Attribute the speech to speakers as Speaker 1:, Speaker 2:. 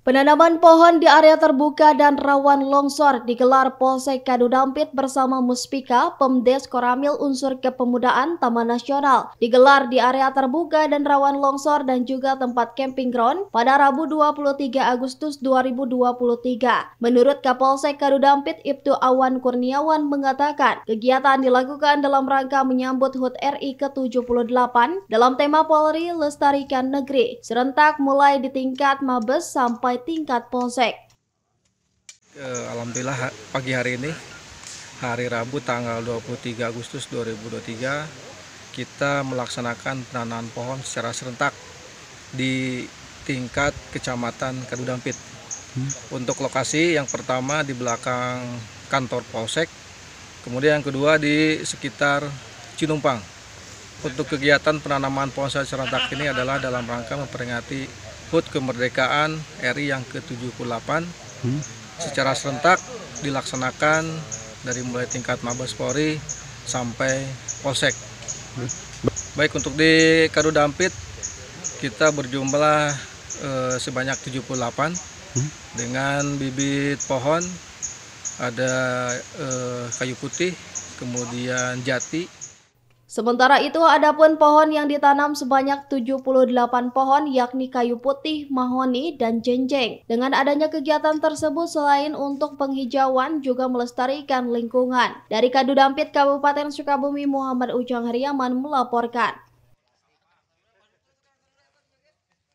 Speaker 1: Penanaman pohon di area terbuka dan rawan longsor digelar Polsek Kadudampit bersama Muspika, Pemdes Koramil Unsur Kepemudaan Taman Nasional. Digelar di area terbuka dan rawan longsor dan juga tempat camping ground pada Rabu 23 Agustus 2023. Menurut Kapolsek Kadudampit Ibtu Awan Kurniawan mengatakan, kegiatan dilakukan dalam rangka menyambut HUT RI ke-78 dalam tema Polri Lestarikan Negeri, serentak mulai di tingkat Mabes sampai tingkat polsek.
Speaker 2: Alhamdulillah pagi hari ini, hari Rabu tanggal 23 Agustus 2023, kita melaksanakan penanaman pohon secara serentak di tingkat Kecamatan Kadudampit. Untuk lokasi yang pertama di belakang kantor polsek, kemudian yang kedua di sekitar Cinumpang. Untuk kegiatan penanaman pohon secara serentak ini adalah dalam rangka memperingati HUT kemerdekaan RI yang ke-78 secara serentak dilaksanakan dari mulai tingkat Mabes Polri sampai Polsek. Baik, untuk di Kadudampit kita berjumlah sebanyak 78 dengan bibit pohon ada kayu putih, kemudian jati.
Speaker 1: Sementara itu, adapun pohon yang ditanam sebanyak 78 pohon yakni kayu putih, mahoni, dan jenjeng. Dengan adanya kegiatan tersebut selain untuk penghijauan juga melestarikan lingkungan. Dari Kadudampit, Kabupaten Sukabumi, Muhammad Ujang Heriaman melaporkan.